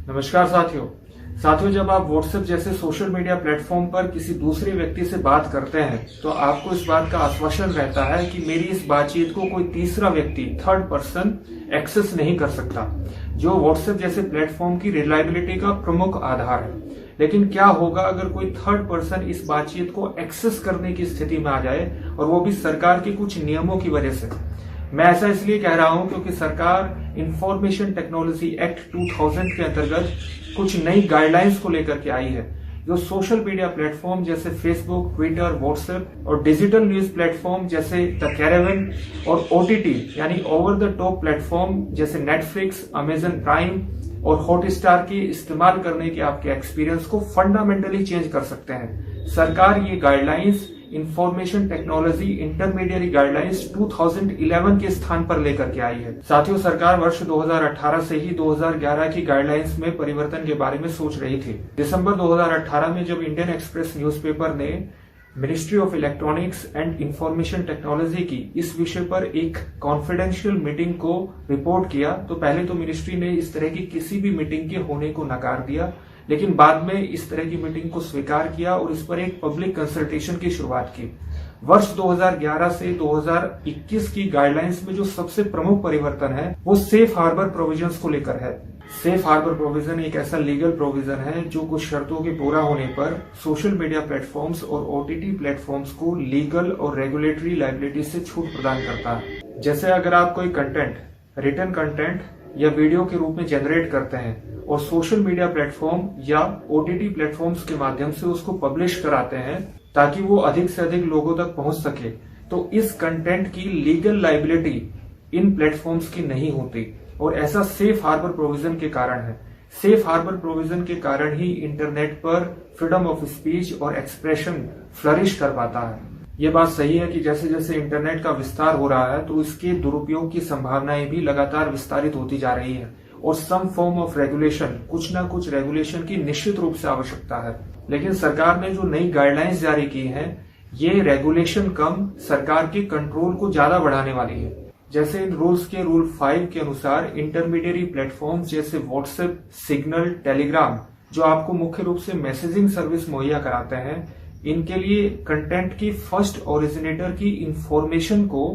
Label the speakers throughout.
Speaker 1: नमस्कार साथियों, जब आप व्हाट्सएप जैसे सोशल मीडिया प्लेटफॉर्म पर किसी दूसरे व्यक्ति से बात करते हैं तो आपको इस बात का आश्वासन रहता है कि मेरी इस बातचीत को कोई तीसरा व्यक्ति थर्ड पर्सन एक्सेस नहीं कर सकता, जो व्हाट्सएप जैसे प्लेटफॉर्म की रिलायबिलिटी का प्रमुख आधार है। लेकिन क्या होगा अगर कोई थर्ड पर्सन इस बातचीत को एक्सेस करने की स्थिति में आ जाए, और वो भी सरकार के कुछ नियमों की वजह से। मैं ऐसा इसलिए कह रहा हूं क्योंकि सरकार इंफॉर्मेशन टेक्नोलॉजी एक्ट 2000 के अंतर्गत कुछ नई गाइडलाइंस को लेकर के आई है, जो सोशल मीडिया प्लेटफॉर्म जैसे फेसबुक, ट्विटर, व्हाट्सएप और डिजिटल न्यूज प्लेटफॉर्म जैसे द कैरेवन और ओटीटी यानी ओवर द टॉप प्लेटफॉर्म जैसे नेटफ्लिक्स, अमेजन प्राइम और हॉटस्टार के इस्तेमाल करने के आपके एक्सपीरियंस को फंडामेंटली चेंज कर सकते हैं। सरकार ये guidelines information technology intermediate guidelines 2011 के स्थान पर लेकर के आई है। साथियों, सरकार वर्ष 2018 से ही 2011 की गाइडलाइंस में परिवर्तन के बारे में सोच रही थी। दिसंबर 2018 में जब इंडियन एक्सप्रेस न्यूज़पेपर ने ministry of electronics and information technology की इस विषय पर एक कॉन्फिडेंशियल मीटिंग को रिपोर्ट किया, तो पहले तो मिनिस्ट्री ने इस तरह की किसी भी मीटिंग के होने को नकार दिया, लेकिन बाद में इस तरह की मीटिंग को स्वीकार किया और इस पर एक पब्लिक कंसल्टेशन की शुरुआत की। वर्ष 2011 से 2021 की गाइडलाइंस में जो सबसे प्रमुख परिवर्तन है वो सेफ हार्बर प्रोविजंस को लेकर है। सेफ हार्बर प्रोविजन एक ऐसा लीगल प्रोविजन है जो कुछ शर्तों के पूरा होने पर सोशल मीडिया प्लेटफॉर्म्स और ओटीटी प्लेटफॉर्म्स को लीगल और रेगुलेटरी लायबिलिटी से छूट प्रदान करता है। जैसे अगर आप कोई कंटेंट, रिटन कंटेंट या वीडियो के रूप में जनरेट करते हैं और सोशल मीडिया प्लेटफॉर्म या ओटीटी प्लेटफॉर्म्स के माध्यम से उसको पब्लिश कराते हैं ताकि वो अधिक से अधिक लोगों तक पहुंच सके, तो इस कंटेंट की लीगल लायबिलिटी इन प्लेटफॉर्म्स की नहीं होती, और ऐसा सेफ हार्बर प्रोविजन के कारण है। सेफ हार्बर प्रोविजन के कारण ही इंटरनेट पर फ्रीडम ऑफ स्पीच और एक्सप्रेशन फ्लरिश कर पाता है। ये बात सही है कि जैसे जैसे इंटरनेट का विस्तार हो रहा है तो इसके दुरुपयोग की संभावनाएं भी लगातार विस्तारित होती जा रही है, और सम फॉर्म ऑफ रेगुलेशन, कुछ ना कुछ रेगुलेशन की निश्चित रूप से आवश्यकता है। लेकिन सरकार ने जो नई गाइडलाइंस जारी की हैं, ये रेगुलेशन कम, सरकार के कंट्रोल को ज्यादा बढ़ाने वाली है। जैसे इन रूल्स के रूल 5 के अनुसार इंटरमीडिएरी प्लेटफॉर्म जैसे व्हाट्सएप, सिग्नल, टेलीग्राम, जो आपको मुख्य रूप से मैसेजिंग सर्विस मुहैया कराते हैं, इनके लिए कंटेंट की फर्स्ट ओरिजिनेटर की इंफॉर्मेशन को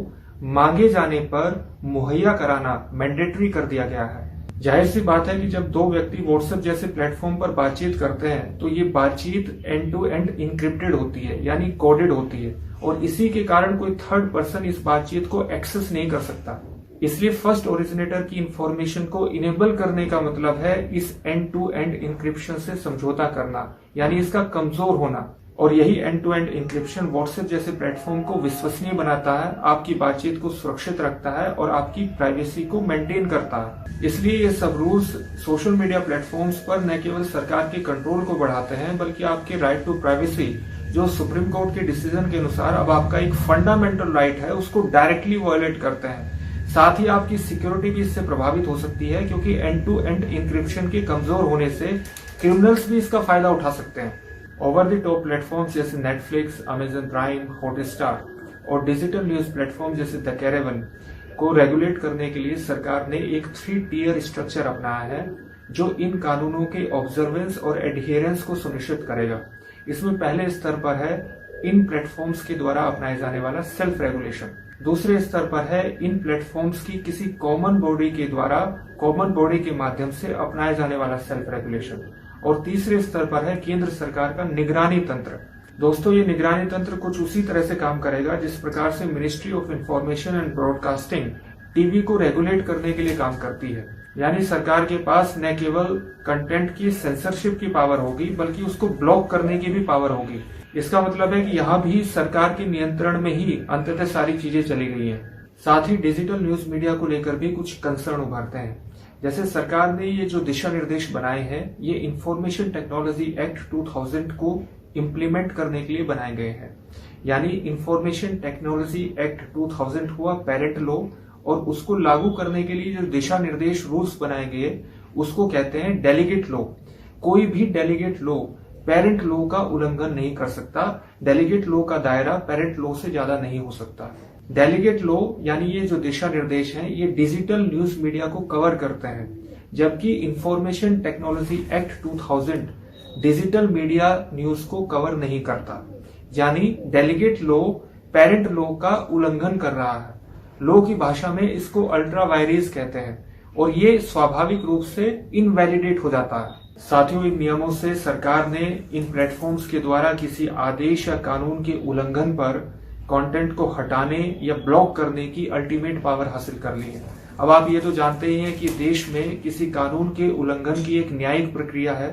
Speaker 1: मांगे जाने पर मुहैया कराना मैंडेटरी कर दिया गया है। जाहिर सी बात है कि जब दो व्यक्ति व्हाट्सएप जैसे प्लेटफॉर्म पर बातचीत करते हैं तो ये बातचीत एंड टू एंड इंक्रिप्टेड होती है, यानी कोडेड होती है, और इसी के कारण कोई थर्ड पर्सन इस बातचीत को एक्सेस नहीं कर सकता। इसलिए फर्स्ट ओरिजिनेटर की इंफॉर्मेशन को इनेबल करने का मतलब है इस एंड टू एंड इंक्रिप्शन से समझौता करना, यानी इसका कमजोर होना। और यही end to end encryption WhatsApp जैसे प्लेटफॉर्म को विश्वसनीय बनाता है, आपकी बातचीत को सुरक्षित रखता है और आपकी प्राइवेसी को मेंटेन करता है। इसलिए ये सब रूल्स सोशल मीडिया प्लेटफॉर्म्स पर न केवल सरकार के कंट्रोल को बढ़ाते हैं, बल्कि आपके राइट टू प्राइवेसी, जो सुप्रीम कोर्ट के डिसीजन के अनुसार अब आपका एक फंडामेंटल राइट है, उसको डायरेक्टली वायलेट करते हैं। साथ ही आपकी सिक्योरिटी भी इससे प्रभावित हो सकती है, क्योंकि एंड टू एंड इंक्रिप्शन के कमजोर होने से क्रिमिनल्स भी इसका फायदा उठा सकते हैं। ओवर द टॉप प्लेटफॉर्म्स जैसे नेटफ्लिक्स, अमेजन प्राइम, हॉटस्टार और डिजिटल न्यूज प्लेटफॉर्म जैसे द कैरेवन को रेगुलेट करने के लिए सरकार ने एक 3 टियर स्ट्रक्चर अपनाया है, जो इन कानूनों के ऑब्जर्वेंस और एडहेरेंस को सुनिश्चित करेगा। इसमें पहले स्तर पर है इन प्लेटफॉर्म्स के द्वारा अपनाए जाने वाला सेल्फ रेगुलेशन। दूसरे स्तर पर है इन प्लेटफॉर्म्स की किसी कॉमन बॉडी के द्वारा, कॉमन बॉडी के माध्यम से अपनाए जाने वाला सेल्फ रेगुलेशन। और तीसरे स्तर पर है केंद्र सरकार का निगरानी तंत्र। दोस्तों, ये निगरानी तंत्र कुछ उसी तरह से काम करेगा जिस प्रकार से ministry of information and broadcasting TV को रेगुलेट करने के लिए काम करती है। यानी सरकार के पास न केवल कंटेंट की सेंसरशिप की पावर होगी, बल्कि उसको ब्लॉक करने की भी पावर होगी। इसका मतलब है कि यहाँ भी सरकार के नियंत्रण में ही अंततः सारी चीजें चली गई हैं। साथ ही डिजिटल न्यूज मीडिया को लेकर भी कुछ कंसर्न उभरते हैं। जैसे सरकार ने ये जो दिशा निर्देश बनाए हैं, ये इंफॉर्मेशन टेक्नोलॉजी एक्ट 2000 को इम्प्लीमेंट करने के लिए बनाए गए हैं। यानी इंफॉर्मेशन टेक्नोलॉजी एक्ट 2000 हुआ पेरेंट लॉ, और उसको लागू करने के लिए जो दिशा निर्देश रूल्स बनाए गए उसको कहते हैं डेलीगेट लॉ। कोई भी डेलीगेट लॉ पेरेंट लॉ का उल्लंघन नहीं कर सकता। डेलीगेट लॉ का दायरा पेरेंट लॉ से ज्यादा नहीं हो सकता। डेलीगेट लॉ यानी ये जो दिशा निर्देश हैं, ये डिजिटल न्यूज मीडिया को कवर करते हैं। जबकि information technology act 2000 digital media news को कवर नहीं करता। यानी डेलीगेट लॉ पेरेंट लॉ का उल्लंघन कर रहा है। लॉ की भाषा में इसको अल्ट्रा वायरेज कहते हैं और ये स्वाभाविक रूप से इनवैलिडेट हो जाता है। साथियों, इन नियमों से सरकार ने इन प्लेटफॉर्म्स के द्वारा किसी आदेश या कानून के उल्लंघन पर कंटेंट को हटाने या ब्लॉक करने की अल्टीमेट पावर हासिल कर ली है। अब आप ये तो जानते ही हैं कि देश में किसी कानून के उल्लंघन की एक न्यायिक प्रक्रिया है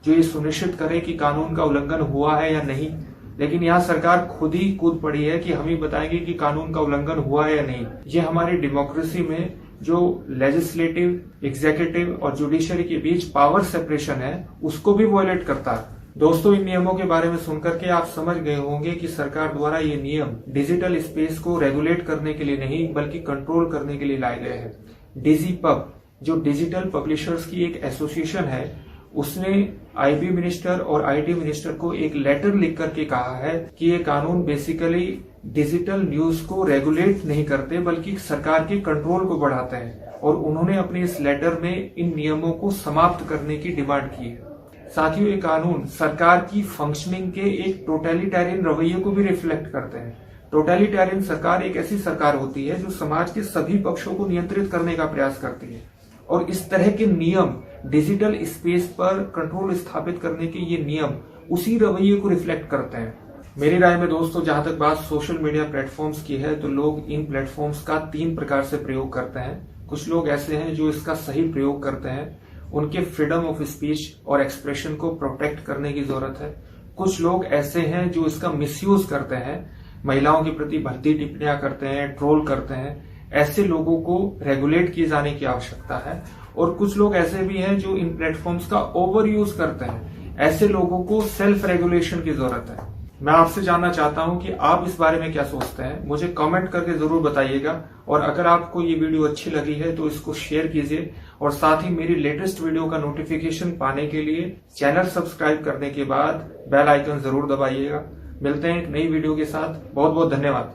Speaker 1: जो ये सुनिश्चित करे कि कानून का उल्लंघन हुआ है या नहीं। लेकिन यहाँ सरकार खुद ही कूद पड़ी है कि हम ही बताएंगे कि कानून का उल्लंघन हुआ है या नहीं। ये हमारी डेमोक्रेसी में जो लेजिस्लेटिव, एग्जीक्यूटिव और जुडिशरी के बीच पावर सेपरेशन है उसको भी वॉयलेट करता है। दोस्तों, इन नियमों के बारे में सुनकर के आप समझ गए होंगे कि सरकार द्वारा ये नियम डिजिटल स्पेस को रेगुलेट करने के लिए नहीं बल्कि कंट्रोल करने के लिए लाए गए हैं। डिजीपब जो डिजिटल पब्लिशर्स की एक एसोसिएशन है, उसने आईबी मिनिस्टर और आईटी मिनिस्टर को एक लेटर लिख करके कहा है कि ये कानून बेसिकली डिजिटल न्यूज को रेगुलेट नहीं करते बल्कि सरकार के कंट्रोल को बढ़ाते हैं और उन्होंने अपने इस लेटर में इन नियमों को समाप्त करने की डिमांड की है। साथियों, ये कानून सरकार की फंक्शनिंग के एक टोटलिटेरियन रवैये को भी रिफ्लेक्ट करते हैं। टोटलिटेरियन सरकार एक ऐसी सरकार होती है जो समाज के सभी पक्षों को नियंत्रित करने का प्रयास करती है और इस तरह के नियम डिजिटल स्पेस पर कंट्रोल स्थापित करने के ये नियम उसी रवैये को रिफ्लेक्ट करते हैं। मेरी राय में दोस्तों, जहां तक बात सोशल मीडिया प्लेटफॉर्म्स की है तो लोग इन प्लेटफॉर्म्स का 3 प्रकार से प्रयोग करते हैं। कुछ लोग ऐसे हैं जो इसका सही प्रयोग करते हैं, उनके फ्रीडम ऑफ स्पीच और एक्सप्रेशन को प्रोटेक्ट करने की जरूरत है। कुछ लोग ऐसे हैं जो इसका मिसयूज करते हैं, महिलाओं के प्रति भद्दी टिप्पणियां करते हैं, ट्रोल करते हैं। ऐसे लोगों को रेगुलेट किए जाने की आवश्यकता है। और कुछ लोग ऐसे भी हैं जो इन प्लेटफॉर्म्स का ओवर यूज करते हैं। ऐसे लोगों को सेल्फ रेगुलेशन की जरूरत है। मैं आपसे जानना चाहता हूं कि आप इस बारे में क्या सोचते हैं, मुझे कमेंट करके जरूर बताइएगा। और अगर आपको ये वीडियो अच्छी लगी है तो इसको शेयर कीजिए और साथ ही मेरी लेटेस्ट वीडियो का नोटिफिकेशन पाने के लिए चैनल सब्सक्राइब करने के बाद बेल आइकन जरूर दबाइएगा। मिलते हैं एक नई वीडियो के साथ। बहुत बहुत धन्यवाद।